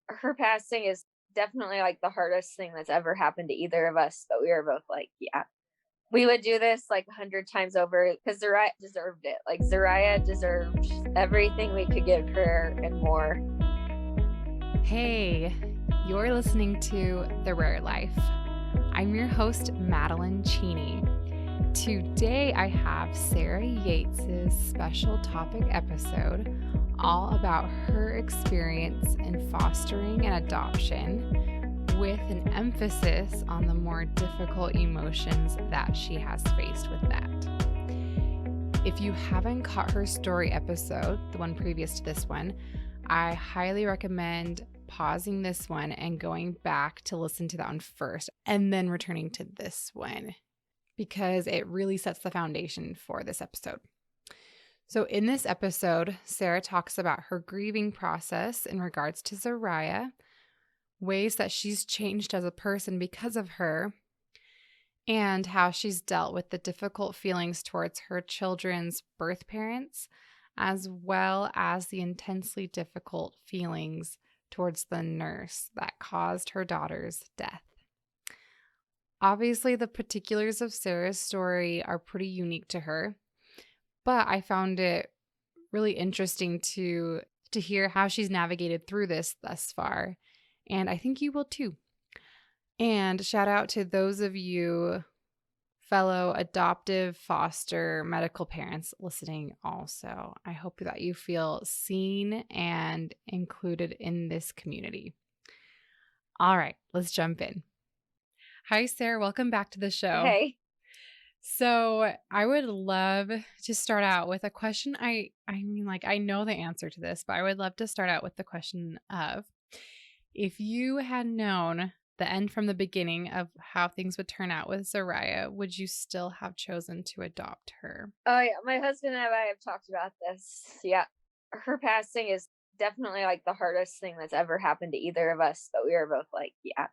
her passing is definitely like the hardest thing that's ever happened to either of us, but we were both like, yeah, we would do this like 100 times over because Zariah deserved it. Like Zariah deserved everything we could give her and more. Hey, you're listening to The Rare Life. I'm your host, Madeline Cheney. Today I have Sarah Yates' special topic episode all about her experience in fostering and adoption, with an emphasis on the more difficult emotions that she has faced with that. If you haven't caught her story episode, the one previous to this one, I highly recommend pausing this one and going back to listen to that one first and then returning to this one, because it really sets the foundation for this episode. So in this episode, Sarah talks about her grieving process in regards to Zariah, ways that she's changed as a person because of her, and how she's dealt with the difficult feelings towards her children's birth parents, as well as the intensely difficult feelings towards the nurse that caused her daughter's death. Obviously, the particulars of Sarah's story are pretty unique to her, but I found it really interesting to hear how she's navigated through this thus far, and I think you will too. And shout out to those of you fellow adoptive, foster, medical parents listening also. I hope that you feel seen and included in this community. All right, let's jump in. Hi, Sarah. Welcome back to the show. Hey. So I would love to start out with a question. I know the answer to this, but I would love to start out with the question of, if you had known the end from the beginning of how things would turn out with Zariah, would you still have chosen to adopt her? Oh yeah, my husband and I have talked about this. Yeah, her passing is definitely like the hardest thing that's ever happened to either of us, but we were both like, yeah,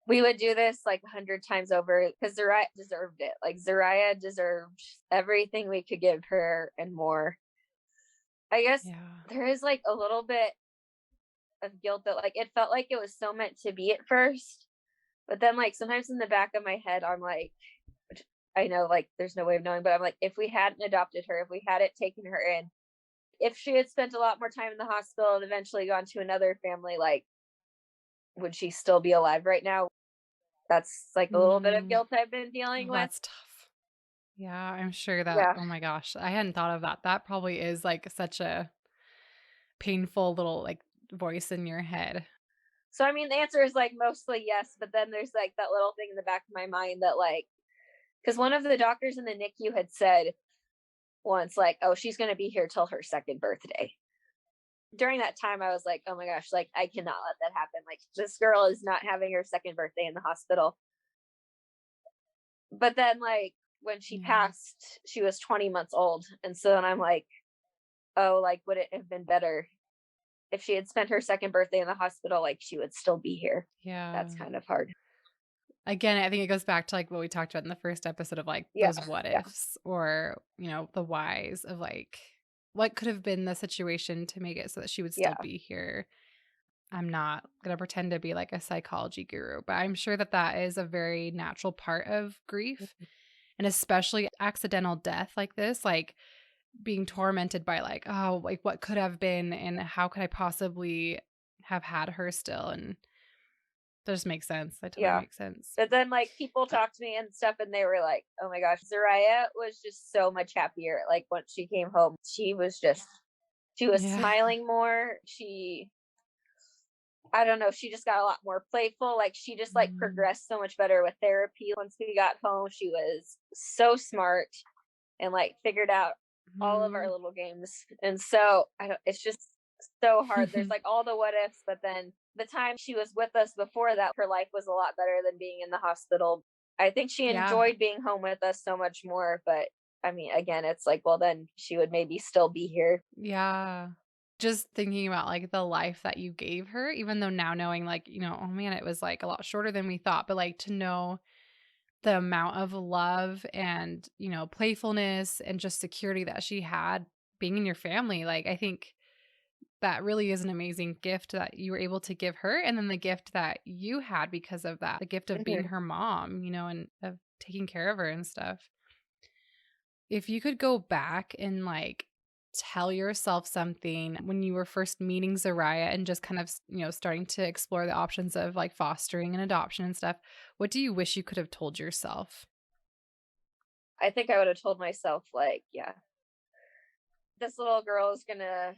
we would do this like 100 times over because Zariah deserved it. Like Zariah deserved everything we could give her and more. I guess Yeah. there is like a little bit of guilt that like it felt like it was so meant to be at first, but then like sometimes in the back of my head I'm like, which I know like there's no way of knowing, but I'm like, if we hadn't adopted her, if we hadn't taken her in, if she had spent a lot more time in the hospital and eventually gone to another family, like would she still be alive right now? That's like a little bit of guilt I've been dealing Oh, with. that's tough. Yeah, I'm sure that, Yeah. oh my gosh, I hadn't thought of that. That probably is like such a painful little like voice in your head. So I mean the answer is like mostly yes, but then there's like that little thing in the back of my mind that like, because one of the doctors in the NICU had said once, like, oh, she's going to be here till her second birthday. During that time, I was like, oh my gosh, like, I cannot let that happen. Like, this girl is not having her second birthday in the hospital. But then, like, when she Yeah. passed, she was 20 months old. And so then I'm like, oh, like, would it have been better if she had spent her second birthday in the hospital? Like, she would still be here. Yeah. That's kind of hard. Again, I think it goes back to like what we talked about in the first episode of like Yeah. those what Yeah. ifs, or, the whys of like what could have been the situation to make it so that she would still Yeah. be here. I'm not going to pretend to be like a psychology guru, but I'm sure that that is a very natural part of grief, and especially accidental death like this, like being tormented by like, oh, like what could have been and how could I possibly have had her still? And that just makes sense. That totally Yeah. makes sense. But then, like, people talk to me and stuff, and they were like, "Oh my gosh, Zariah was just so much happier. Like, once she came home, she was Yeah. smiling more. I don't know, she just got a lot more playful. Like, she just like Mm, progressed so much better with therapy. Once we got home, she was so smart and like figured out all of our mhm. little games. And so it's just so hard. There's like all the what ifs, but then the time she was with us before that, her life was a lot better than being in the hospital. I think she Yeah. enjoyed being home with us so much more, but I mean, again, it's like, well, then she would maybe still be here. Yeah. Just thinking about like the life that you gave her, even though now knowing like, oh man, it was like a lot shorter than we thought, but like to know the amount of love and, playfulness and just security that she had being in your family. Like, I think that really is an amazing gift that you were able to give her. And then the gift that you had because of that, the gift of being Mhm. her mom, and of taking care of her and stuff. If you could go back and like tell yourself something when you were first meeting Zariah and just kind of, starting to explore the options of like fostering and adoption and stuff, what do you wish you could have told yourself? I think I would have told myself, like, yeah, this little girl is gonna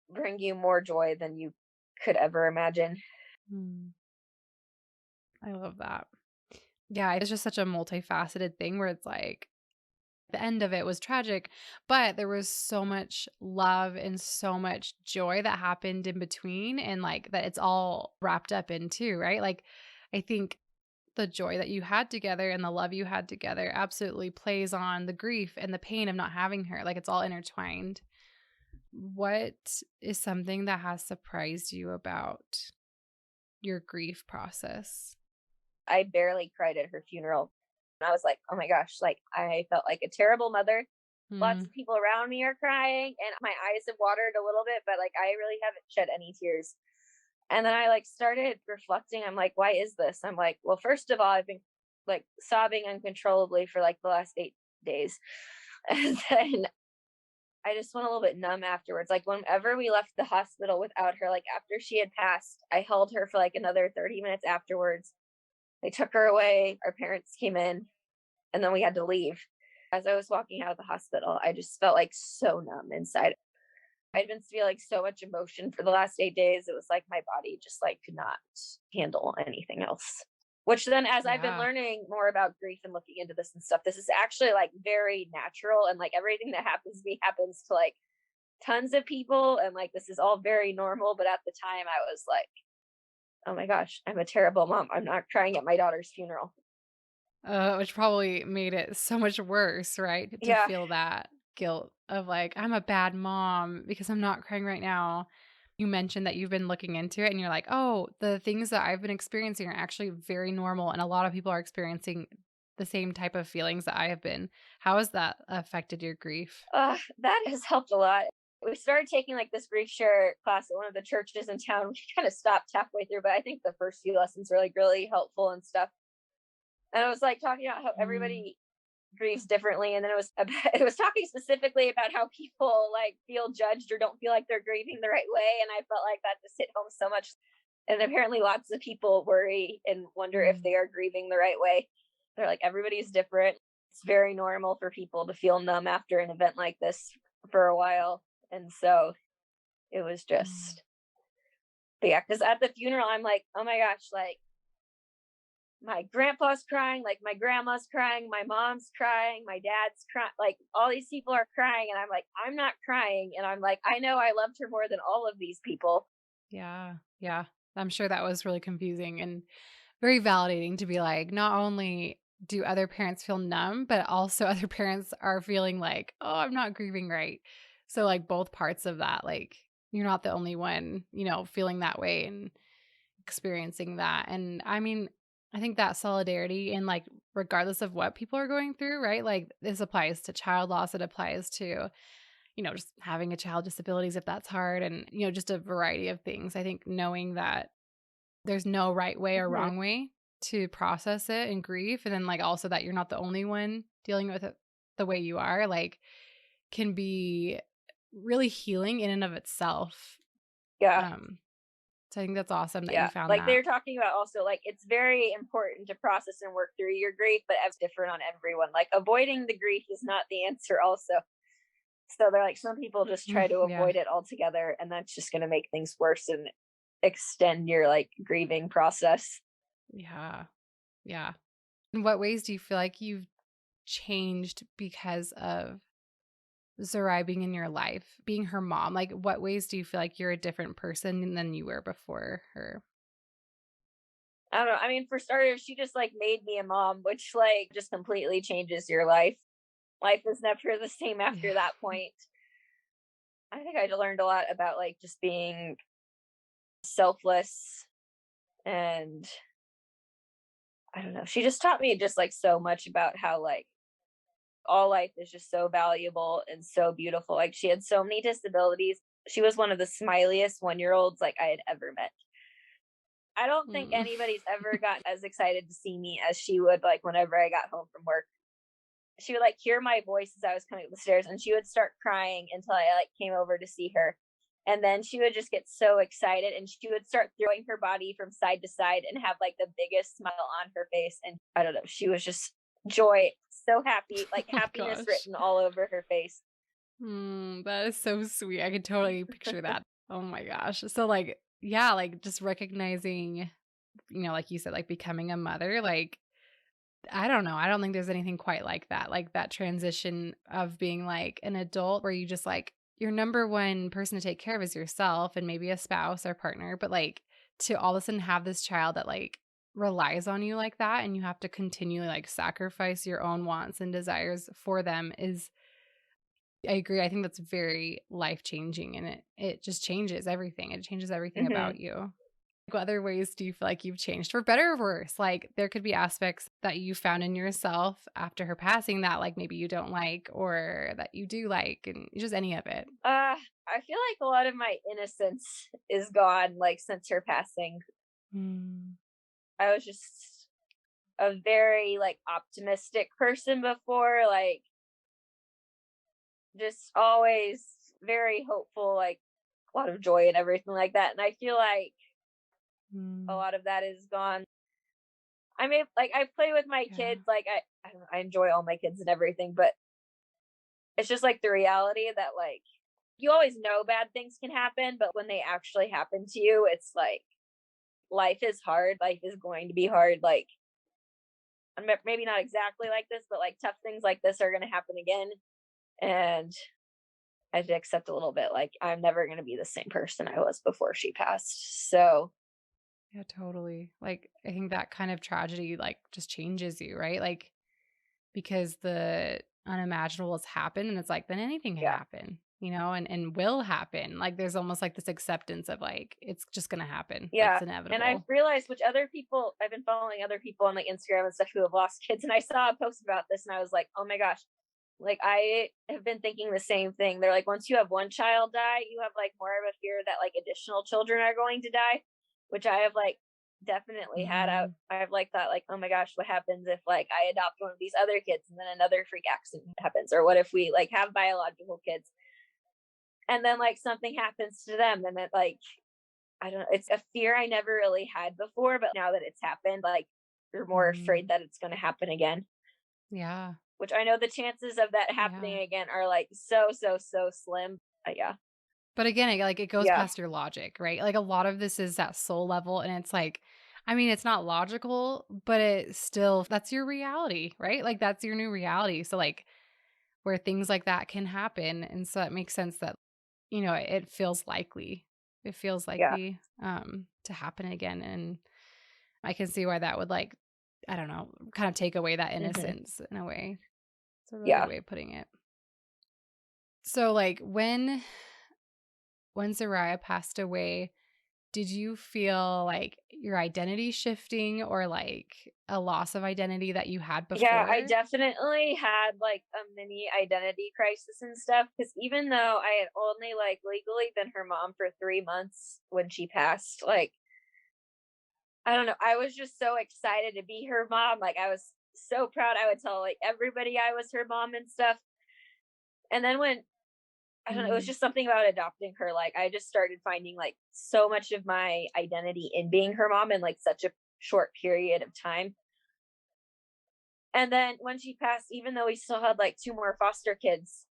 bring you more joy than you could ever imagine. Mm, I love that. Yeah, it's just such a multifaceted thing where it's like the end of it was tragic, but there was so much love and so much joy that happened in between and like that it's all wrapped up in too, right? Like I think the joy that you had together and the love you had together absolutely plays on the grief and the pain of not having her. Like it's all intertwined. What is something that has surprised you about your grief process? I barely cried at her funeral. And I was like, oh my gosh, like I felt like a terrible mother. Lots Mm, of people around me are crying and my eyes have watered a little bit, but like I really haven't shed any tears. And then I like started reflecting. I'm like, why is this? I'm like, well, first of all, I've been like sobbing uncontrollably for like the last 8 days. And then I just went a little bit numb afterwards. Like whenever we left the hospital without her, like after she had passed, I held her for like another 30 minutes afterwards. They took her away. Our parents came in and then we had to leave. As I was walking out of the hospital, I just felt like so numb inside. I'd been feeling so much emotion for the last 8 days. It was like my body just like could not handle anything else. Which then, as I've been yeah. learning more about grief and looking into this and stuff, this is actually like very natural. And like everything that happens to me happens to like tons of people. And like this is all very normal. But at the time, I was like, oh my gosh, I'm a terrible mom. I'm not crying at my daughter's funeral. Which probably made it so much worse, right? To Yeah. feel that guilt of like, I'm a bad mom because I'm not crying right now. You mentioned that you've been looking into it and you're like, oh, the things that I've been experiencing are actually very normal. And a lot of people are experiencing the same type of feelings that I have been. How has that affected your grief? That has helped a lot. We started taking like this grief share class at one of the churches in town. We kind of stopped halfway through, but I think the first few lessons were like really helpful and stuff. And I was like talking about how Mm, everybody grieves differently, and then it was about, it was talking specifically about how people like feel judged or don't feel like they're grieving the right way, and I felt like that just hit home so much. And apparently, lots of people worry and wonder if mm, they are grieving the right way. They're like everybody's different. It's very normal for people to feel numb after an event like this for a while, and so it was mm. just, but yeah, because at the funeral, I'm like, oh my gosh, like my grandpa's crying, like my grandma's crying, my mom's crying, my dad's crying, like all these people are crying, and I'm like, I'm not crying, and I'm like, I know I loved her more than all of these people. Yeah. Yeah. I'm sure that was really confusing and very validating to be like, not only do other parents feel numb, but also other parents are feeling like, oh, I'm not grieving right. So, like, both parts of that, like, you're not the only one, feeling that way and experiencing that. And I mean, I think that solidarity and like, regardless of what people are going through, right? Like, this applies to child loss, it applies to, just having a child disabilities if that's hard and, just a variety of things. I think knowing that there's no right way or Mhm. wrong way to process it and grief, and then, like, also that you're not the only one dealing with it the way you are, like, can be really healing in and of itself. Yeah, Um, so I think that's awesome that you yeah. found Like they that. were talking about also, like it's very important to process and work through your grief, but it's different on everyone. Like avoiding the grief is not the answer. Also, so they're like some people just Mm, try to yeah. avoid it altogether, and that's just going to make things worse and extend your like grieving process. Yeah. Yeah. In what ways do you feel like you've changed because of Sarai being in your life, being her mom? Like, what ways do you feel like you're a different person than you were before her? I don't know. I mean, for starters, she just like made me a mom, which like just completely changes your life. Life is never the same after Yeah. that point. I think I learned a lot about like just being selfless, and I don't know. She just taught me just like so much about how like all life is just so valuable and so beautiful. Like she had so many disabilities. She was one of the smiliest 1-year-olds like I had ever met. I don't think Mm. anybody's ever gotten as excited to see me as she would like whenever I got home from work. She would like hear my voice as I was coming up the stairs and she would start crying until I like came over to see her. And then she would just get so excited and she would start throwing her body from side to side and have like the biggest smile on her face. And I don't know, she was just joy, so happy, like Oh my happiness gosh. written all over her face. That is so sweet. I could totally picture that. Oh my gosh. So like, yeah, like just recognizing, like you said, like becoming a mother, like I don't know. I don't think there's anything quite like that transition of being like an adult where you just like your number one person to take care of is yourself and maybe a spouse or partner, but like to all of a sudden have this child that like relies on you like that and you have to continually like sacrifice your own wants and desires for them is I agree. I think that's very life changing and it just changes everything. It changes everything Hmm. about you. What other ways do you feel like you've changed for better or worse? Like there could be aspects that you found in yourself after her passing that like maybe you don't like or that you do like and just any of it. I feel like a lot of my innocence is gone, like since her passing. Mm, I was just a very like optimistic person before, like just always very hopeful, like a lot of joy and everything like that. And I feel like a mm, lot of that is gone. I mean, like I play with my yeah. kids, like I don't know, I enjoy all my kids and everything, but it's just like the reality that like you always know bad things can happen, but when they actually happen to you, it's like life is hard. Life is going to be hard. Like maybe not exactly like this, but like tough things like this are going to happen again. And I had to accept a little bit like I'm never going to be the same person I was before she passed. So, Yeah, totally. Like I think that kind of tragedy like just changes you, right? Like because the unimaginable has happened and it's like then anything can yeah. happen, and will happen. Like there's almost like this acceptance of like it's just gonna happen. Like Yeah. it's And I've inevitable. realized which other people I've been following other people on like Instagram and stuff who have lost kids. And I saw a post about this and I was like, oh my gosh, like I have been thinking the same thing. They're like, once you have one child die, you have like more of a fear that like additional children are going to die, which I have like definitely had out. Mm, I've like thought like, oh my gosh, what happens if like I adopt one of these other kids and then another freak accident happens? Or what if we like have biological kids and then like something happens to them and it like I don't know, it's a fear I never really had before, but now that it's happened, like you're more mm, afraid that it's gonna happen again. yeah. Which I know the chances of that happening Yeah. again are like so, so, so slim. Yeah. But again, it goes Yeah. past your logic, right? Like a lot of this is that soul level and it's like I mean, it's not logical, but it's still that's your reality, right? Like that's your new reality. So like where things like that can happen. And so it makes sense that, it feels likely. It feels Yeah. likely to happen again. And I can see why that would like, I don't know, kind of take away that Hmm. innocence in a way. It's a really good Yeah. way of putting it. So like when Zariah passed away, did you feel like your identity shifting or like a loss of identity that you had Yeah. I before? definitely had like a mini identity crisis and stuff. Cause even though I had only like legally been her mom for 3 months when she passed, like, I don't know, I was just so excited to be her mom. Like, I was so proud. I would tell like everybody I was her mom and stuff. And then when I don't know, it was Mm, just something about adopting her. Like I just started finding like so much of my identity in being her mom in like such a short period of time. And then when she passed, even though we still had like two more foster kids,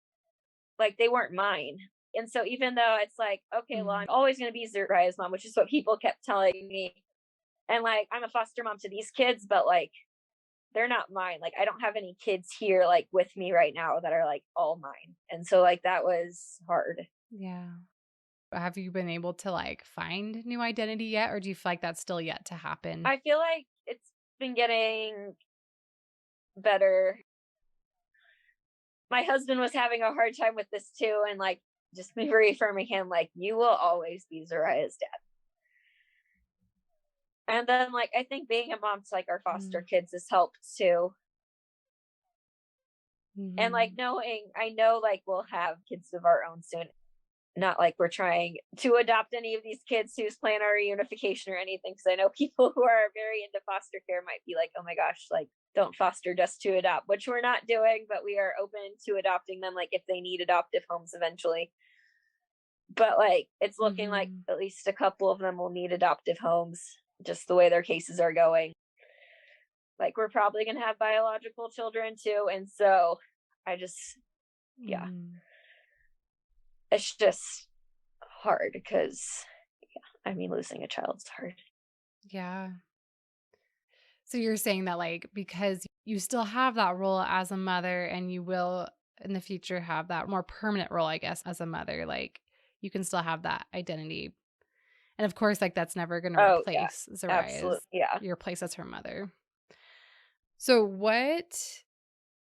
like they weren't mine. And so even though it's like, okay, well, I'm mm, always gonna be Zariah's mom, which is what people kept telling me. And like I'm a foster mom to these kids, but like they're not mine. Like I don't have any kids here like with me right now that are like all mine. And so like that was hard. yeah. Have you been able to, like, find new identity yet, or do you feel like that's still yet to happen? I feel like it's been getting better. My husband was having a hard time with this too, and like just me reaffirming him, like, you will always be Zariah's dad. And then like I think being a mom to like our foster Mm, kids has helped too. And like mhm. knowing I know like we'll have kids of our own soon. not like we're trying to adopt any of these kids who's plan our reunification or anything. Cause I know people who are very into foster care might be like, oh my gosh, like don't foster just to adopt, which we're not doing, but we are open to adopting them, like if they need adoptive homes eventually. But like it's looking like Mhm. at least a couple of them will need adoptive homes, just the way their cases are going. Like we're probably gonna have biological children too. And so I just, yeah, Mhm. it's just hard because I mean losing a child's hard. Yeah. So you're saying that, like, because you still have that role as a mother and you will in the future have that more permanent role, I guess, as a mother, like, you can still have that identity. And of course, like, that's never going to Oh yeah, replace absolutely. Zariah's, Yeah. your place as her mother. So what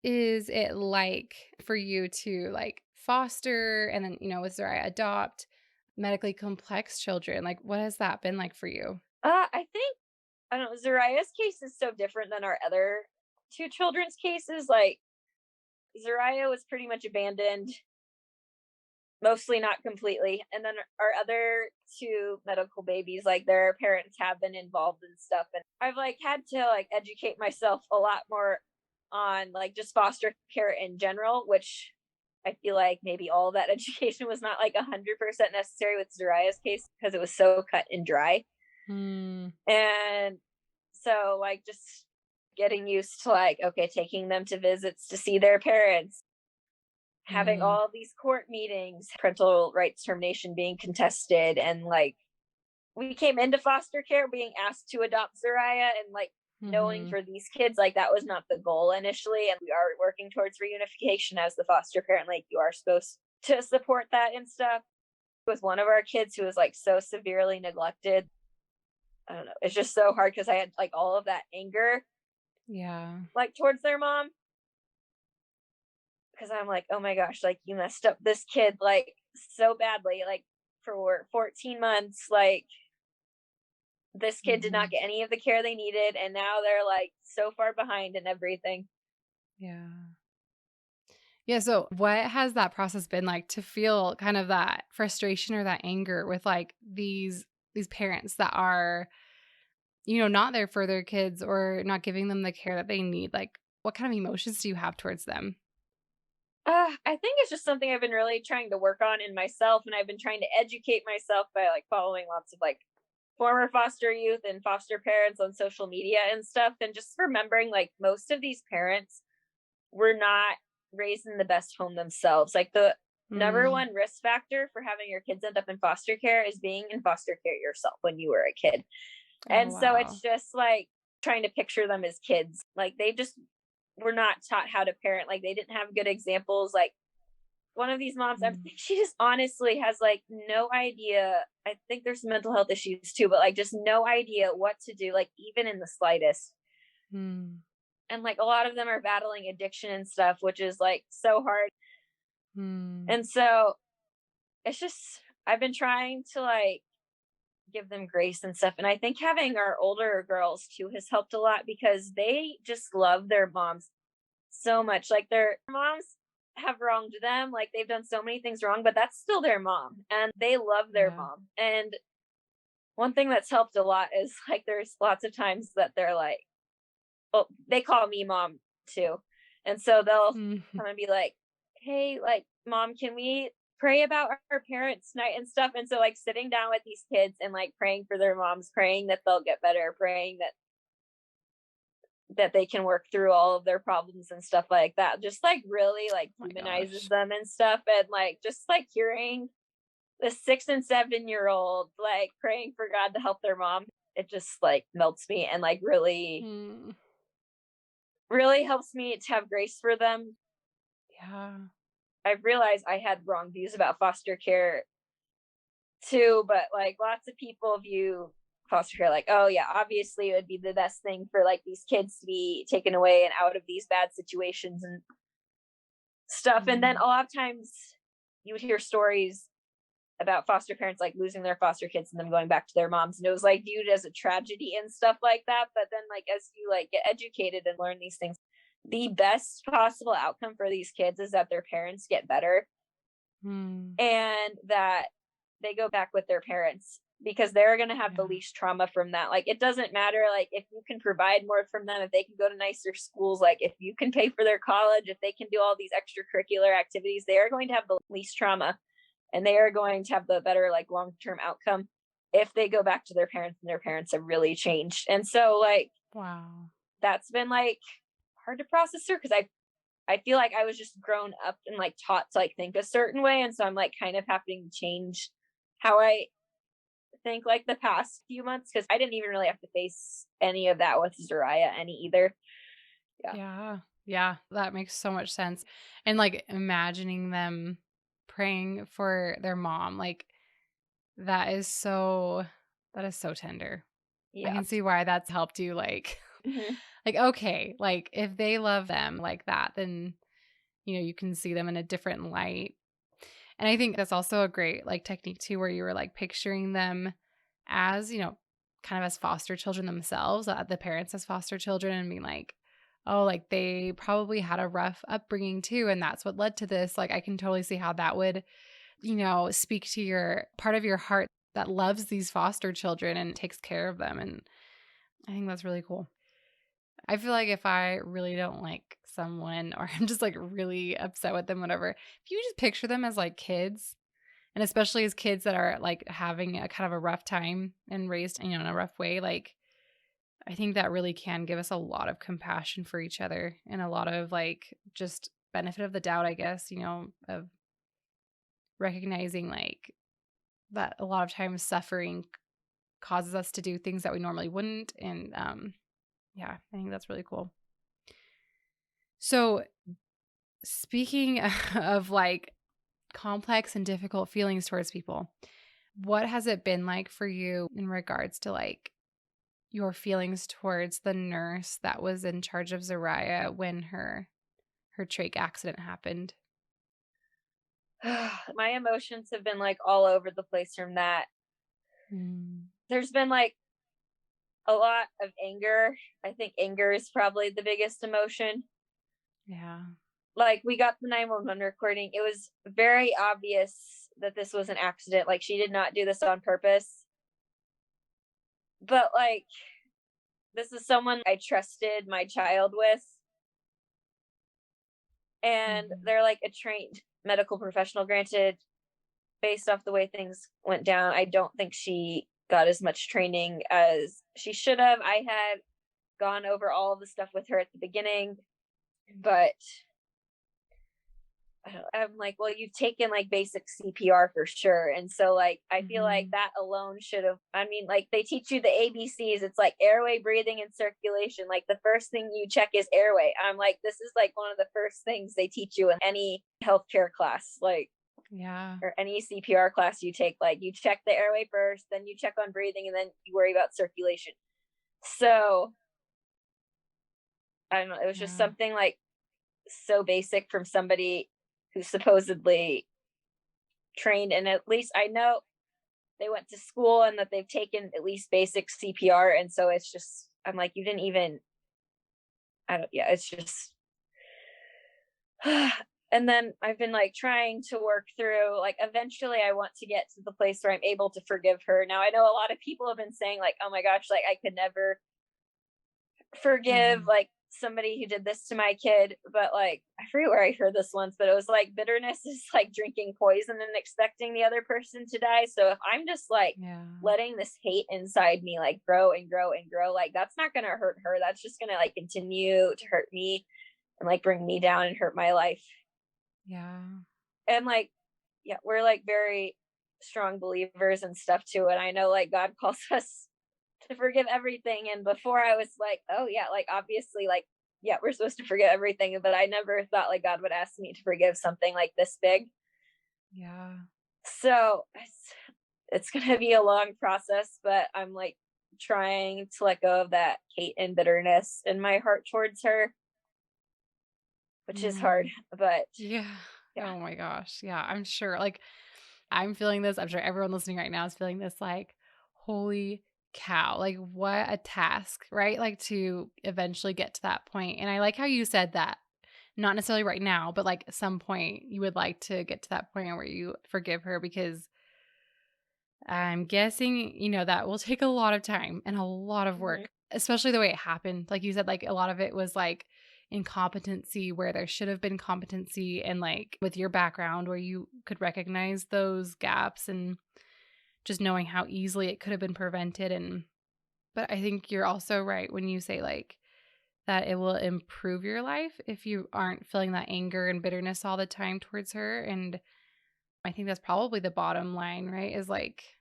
is it like for you to like foster and then, with Zariah adopt medically complex children? Like, what has that been like for you? I think I don't know, Zariah's case is so different than our other two children's cases. Like Zariah was pretty much abandoned, mostly not completely. And then our other two medical babies, like their parents have been involved in stuff. And I've like had to like educate myself a lot more on like just foster care in general, which I feel like maybe all of that education was not like 100% necessary with Zariah's case because it was so cut and dry. Hmm. And so like just getting used to like, okay, taking them to visits to see their parents, having Mm, all these court meetings, parental rights termination being contested, and like we came into foster care being asked to adopt Zariah, and like knowing mm-hmm. for these kids, like that was not the goal initially. And we are working towards reunification as the foster parent, like you are supposed to support that and stuff. With one of our kids who was like so severely neglected, I don't know, it's just so hard because I had like all of that anger Yeah. like towards their mom because I'm like, oh my gosh, like you messed up this kid like so badly, like for 14 months, like this kid did not Hmm. get any of the care they needed, and now they're like so far behind and everything. Yeah. Yeah. So, what has that process been like to feel kind of that frustration or that anger with like these parents that are, not there for their kids or not giving them the care that they need? Like, what kind of emotions do you have towards them? I think it's just something I've been really trying to work on in myself, and I've been trying to educate myself by like following lots of like former foster youth and foster parents on social media and stuff, and just remembering like most of these parents were not raised in the best home themselves. Like the number Mm. one risk factor for having your kids end up in foster care is being in foster care yourself when you were a kid. Oh, And so it's wow. just like trying to picture them as kids. Like they just were not taught how to parent. Like they didn't have good examples. Like one of these moms, I Mm. think she just honestly has like no idea. I think there's some mental health issues too, but like just no idea what to do, like even in the slightest. Mm. And like a lot of them are battling addiction and stuff, which is like so hard. Mm. And so it's just, I've been trying to like give them grace and stuff. And I think having our older girls too has helped a lot because they just love their moms so much. Like their moms have wronged them, like they've done so many things wrong, but that's still their mom and they love their Yeah. mom. And one thing that's helped a lot is like there's lots of times that they're like, well, they call me mom too. And so they'll Mhm. come and be like, hey, like, mom, can we pray about our parents' night and stuff? And so, like, sitting down with these kids and like praying for their moms, praying that they'll get better, praying that they can work through all of their problems and stuff like that, just like really like Oh my humanizes gosh. them and stuff. And like, just like hearing the 6 and 7 year old like praying for God to help their mom, it just like melts me and like really Mm. really helps me to have grace for them. Yeah. I've realized I had wrong views about foster care too, but like lots of people view foster care like, oh yeah, obviously it would be the best thing for like these kids to be taken away and out of these bad situations and stuff. And then Mm. a lot of times you would hear stories about foster parents like losing their foster kids and them going back to their moms, and it was like viewed as a tragedy and stuff like that. But then like as you like get educated and learn these things, the best possible outcome for these kids is that their parents get better. Mm. and that they go back with their parents because they're going to have the Yeah. least trauma from that. Like, it doesn't matter, like, if you can provide more from them, if they can go to nicer schools, like, if you can pay for their college, if they can do all these extracurricular activities, they are going to have the least trauma, and they are going to have the better, like, long-term outcome if they go back to their parents and their parents have really changed. And so, like, Wow. that's been, like, hard to process her because I feel like I was just grown up and, like, taught to, like, think a certain way, and so I'm, like, kind of having to change how I think, like, the past few months, because I didn't even really have to face any of that with Zariah any either. Yeah. Yeah. Yeah. That makes so much sense. And like imagining them praying for their mom, like that is so, that is so tender. I Yeah. can see why that's helped you Mhm. like okay, like if they love them like that, then you can see them in a different light. And I think that's also a great like technique too where you were like picturing them as, kind of as foster children themselves, the parents as foster children and being like, "Oh, like they probably had a rough upbringing too and that's what led to this." Like I can totally see how that would, speak to your part of your heart that loves these foster children and takes care of them, and I think that's really cool. I feel like if I really don't like someone or I'm just like really upset with them, whatever, if you just picture them as like kids, and especially as kids that are like having a kind of a rough time and raised, in a rough way, like I think that really can give us a lot of compassion for each other and a lot of like just benefit of the doubt, I guess, of recognizing like that a lot of times suffering causes us to do things that we normally wouldn't. And yeah, I think that's really cool. So, speaking of like complex and difficult feelings towards people, what has it been like for you in regards to like your feelings towards the nurse that was in charge of Zariah when her trach accident happened? My emotions have been, like, all over the place from that. Mm, There's been, like, a lot of anger. I think anger is probably the biggest emotion. yeah. Like, we got the 911 recording. It was very obvious that this was an accident. Like, she did not do this on purpose. But, like, this is someone I trusted my child with, and Mhm. they're, like, a trained medical professional. Granted, based off the way things went down, I don't think she got as much training as she should have. I had gone over all of the stuff with her at the beginning, but I'm like, well, you've taken like basic CPR for sure. And so, like, I feel like Mhm. that alone should have, I mean, like, they teach you the ABCs. It's like airway, breathing, and circulation. Like, the first thing you check is airway. I'm like, this is like one of the first things they teach you in any healthcare class, like, Yeah. or any CPR class you take. Like, you check the airway first, then you check on breathing, and then you worry about circulation. So, I don't know. It was just Yeah. something like so basic from somebody who's supposedly trained. And at least I know they went to school and that they've taken at least basic CPR. And so it's just, I'm like, you didn't even, I don't, yeah, it's just, and then I've been like trying to work through, like, eventually I want to get to the place where I'm able to forgive her. Now, I know a lot of people have been saying, like, oh my gosh, like, I could never forgive Mhm. like somebody who did this to my kid, but like, I forget where I heard this once, but it was like, bitterness is like drinking poison and expecting the other person to die. So if I'm just like Yeah. letting this hate inside me like grow and grow and grow, like, that's not going to hurt her. That's just going to like continue to hurt me and like bring me down and hurt my life. Yeah. And like, yeah, we're like very strong believers and stuff too, and I know like God calls us to forgive everything. And before I was like, oh yeah, like, obviously, like, yeah, we're supposed to forget everything, but I never thought like God would ask me to forgive something like this big. Yeah. So it's gonna be a long process, but I'm like trying to let go of that hate and bitterness in my heart towards her, which is hard. Mm. But Yeah. yeah. Oh my gosh. Yeah, I'm sure. Like I'm feeling this. I'm sure everyone listening right now is feeling this like, holy cow. Like, what a task, right? Like, to eventually get to that point. And I like how you said that not necessarily right now, but like at some point you would like to get to that point where you forgive her, because I'm guessing, that will take a lot of time and a lot of Mhm. work, especially the way it happened. Like you said, like a lot of it was like incompetency where there should have been competency, and like with your background where you could recognize those gaps and just knowing how easily it could have been prevented. But I think you're also right when you say like that it will improve your life if you aren't feeling that anger and bitterness all the time towards her. And I think that's probably the bottom line, right? Is like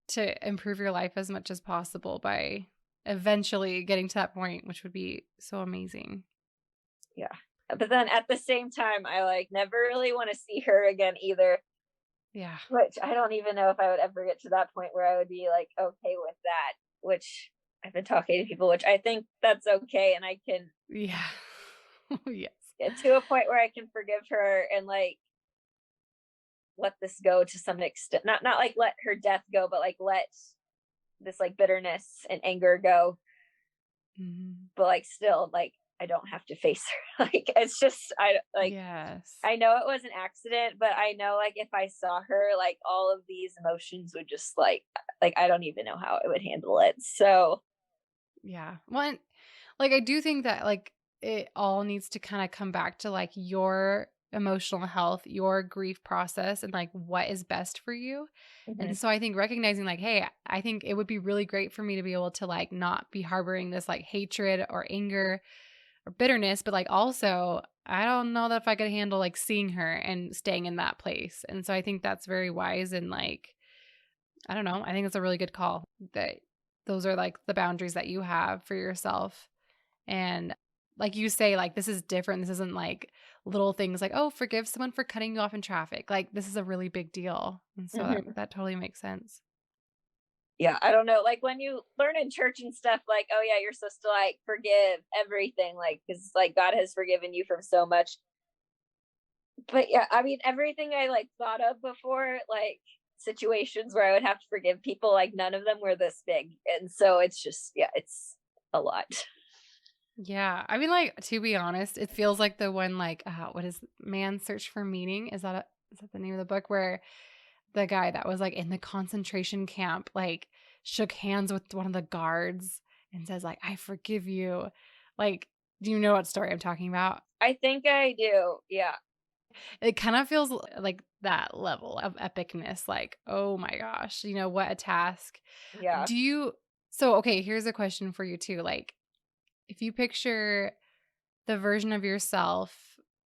to improve your life as much as possible by eventually getting to that point, which would be so amazing. Yeah. But then at the same time, I like never really want to see her again either, Yeah. which I don't even know if I would ever get to that point where I would be like okay with that, which I've been talking to people, which I think that's okay. And I can Yeah. Yes. get to a point where I can forgive her and like let this go to some extent. Not like let her death go, but like let this like bitterness and anger go. Mhm. But like still like I don't have to face her. Like it's just I like Yes. I know it was an accident, but I know like if I saw her, like all of these emotions would just like I don't even know how I would handle it. So Yeah. Well, and, like I do think that like it all needs to kind of come back to like your emotional health, your grief process, and like what is best for you. mhm, And so I think recognizing like, hey, I think it would be really great for me to be able to like not be harboring this like hatred or anger or bitterness, but like also I don't know that if I could handle like seeing her and staying in that place. And so I think that's very wise, and like I don't know, I think it's a really good call that those are like the boundaries that you have for yourself. And like you say, like this is different. This isn't like little things like, oh, forgive someone for cutting you off in traffic. Like this is a really big deal. And so mhm. that totally makes sense. Yeah, I don't know. Like when you learn in church and stuff, like, oh yeah, you're supposed to like forgive everything, like because like God has forgiven you from so much. But yeah, I mean, everything I like thought of before, like situations where I would have to forgive people, like none of them were this big. And so it's just, yeah, it's a lot. Yeah. I mean, like, to be honest, it feels like the one like, what is Man's Search for Meaning? Is that the name of the book, where the guy that was like in the concentration camp, like shook hands with one of the guards and says like, I forgive you. Like, do you know what story I'm talking about? I think I do. Yeah. It kind of feels like that level of epicness. Like, oh my gosh, what a task. Yeah. Do you, so, okay, here's a question for you too. Like, if you picture the version of yourself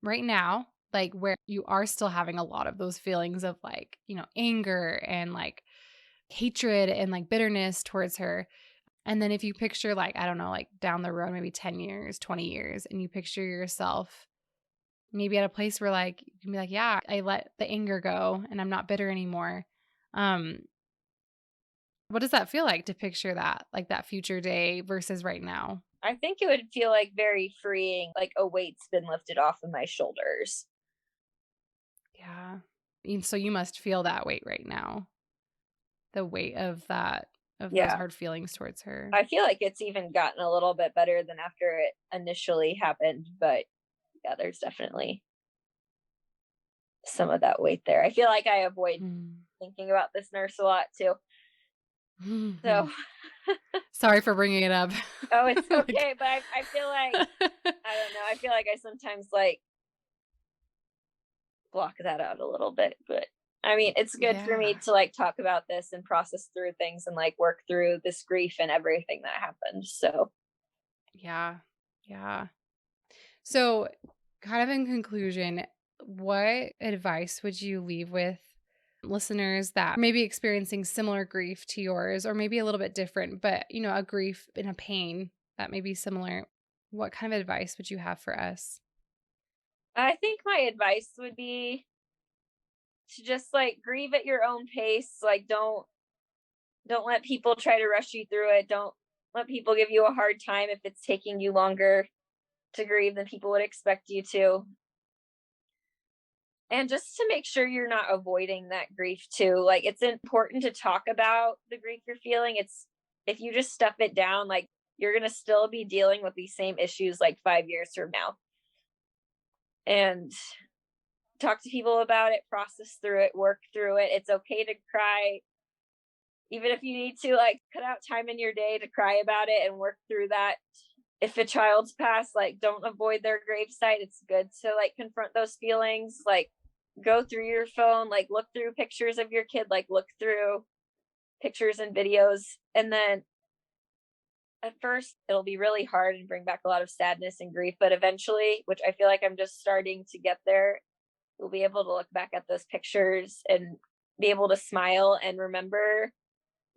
right now, like where you are still having a lot of those feelings of like, anger and like hatred and like bitterness towards her. And then if you picture like, I don't know, like down the road, maybe 10 years, 20 years, and you picture yourself maybe at a place where like you can be like, yeah, I let the anger go and I'm not bitter anymore. Um, what does that feel like to picture that, like that future day versus right now? I think it would feel like very freeing, like a weight's been lifted off of my shoulders. Yeah. And so you must feel that weight right now. The weight of that, of those Yeah. hard feelings towards her. I feel like it's even gotten a little bit better than after it initially happened. But yeah, there's definitely some of that weight there. I feel like I avoid Mm. thinking about this nurse a lot too. So, Sorry for bringing it up. oh, it's Like okay. But I feel like, I don't know. I feel like I sometimes like block that out a little bit. But I mean, it's good for Yeah. me to like talk about this and process through things and like work through this grief and everything that happened. So, Yeah. Yeah. So, kind of in conclusion, what advice would you leave with listeners that may be experiencing similar grief to yours, or maybe a little bit different, but a grief and a pain that may be similar? What kind of advice would you have for us? I think my advice would be to just like grieve at your own pace. Like don't let people try to rush you through it. Don't let people give you a hard time if it's taking you longer to grieve than people would expect you to. And just to make sure you're not avoiding that grief too. Like it's important to talk about the grief you're feeling. It's if you just stuff it down, like you're going to still be dealing with these same issues like 5 years from now. and talk to people about it, process through it, work through it. It's okay to cry. Even if you need to like cut out time in your day to cry about it and work through that. If a child's passed, like don't avoid their gravesite. It's good to like confront those feelings, like go through your phone, like look through pictures of your kid, like look through pictures and videos. And then at first it'll be really hard and bring back a lot of sadness and grief, but eventually, which I feel like I'm just starting to get there, you'll be able to look back at those pictures and be able to smile and remember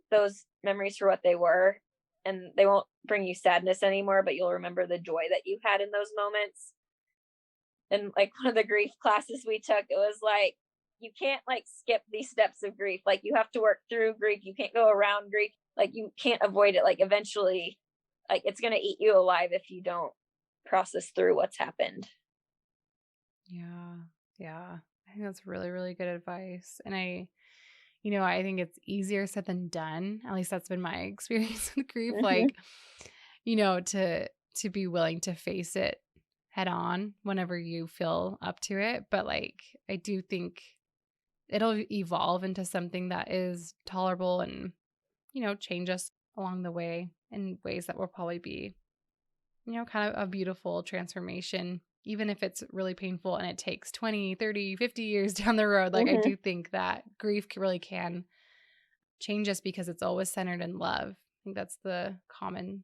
those memories for what they were. And they won't bring you sadness anymore, but you'll remember the joy that you had in those moments. And like one of the grief classes we took, it was like, you can't like skip these steps of grief. Like you have to work through grief. You can't go around grief. Like you can't avoid it. Like eventually, like it's going to eat you alive if you don't process through what's happened. Yeah. Yeah. I think that's really, really good advice. And I think it's easier said than done. At least that's been my experience with grief. Mm-hmm. Like, to be willing to face it head on whenever you feel up to it. But like, I do think it'll evolve into something that is tolerable and, change us along the way in ways that will probably be, kind of a beautiful transformation, even if it's really painful and it takes 20, 30, 50 years down the road. Like, I do think that grief really can change us because it's always centered in love. I think that's the common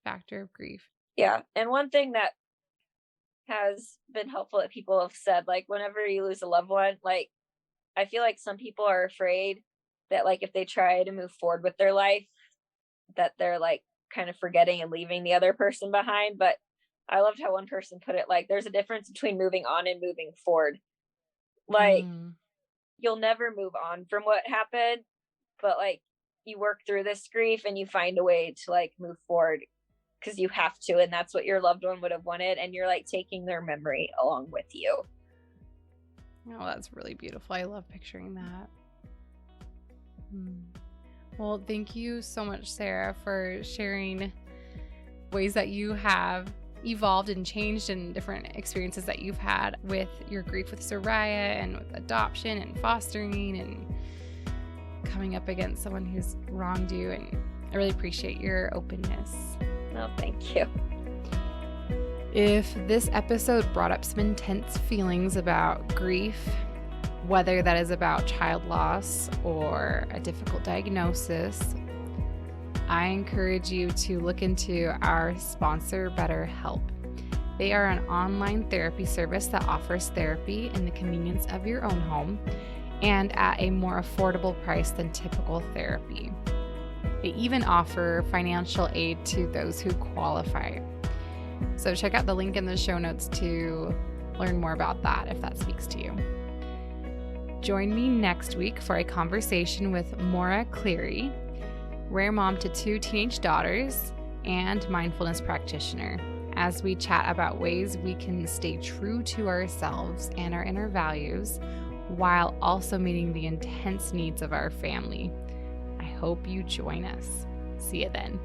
factor of grief. Yeah. And one thing that has been helpful that people have said, like whenever you lose a loved one, like I feel like some people are afraid that like if they try to move forward with their life, that they're like kind of forgetting and leaving the other person behind. But I loved how one person put it, like there's a difference between moving on and moving forward. Like you'll never move on from what happened, but like you work through this grief and you find a way to like move forward because you have to, and that's what your loved one would have wanted, and you're like taking their memory along with you. Oh, that's really beautiful. I love picturing that. Well, thank you so much, Sarah, for sharing ways that you have evolved and changed and different experiences that you've had with your grief with Zariah and with adoption and fostering and coming up against someone who's wronged you. And I really appreciate your openness. No, thank you. If this episode brought up some intense feelings about grief, whether that is about child loss or a difficult diagnosis, I encourage you to look into our sponsor, BetterHelp. They are an online therapy service that offers therapy in the convenience of your own home and at a more affordable price than typical therapy. They even offer financial aid to those who qualify. So check out the link in the show notes to learn more about that if that speaks to you. Join me next week for a conversation with Maura Cleary, rare mom to 2 teenage daughters and mindfulness practitioner, as we chat about ways we can stay true to ourselves and our inner values while also meeting the intense needs of our family. I hope you join us. See you then.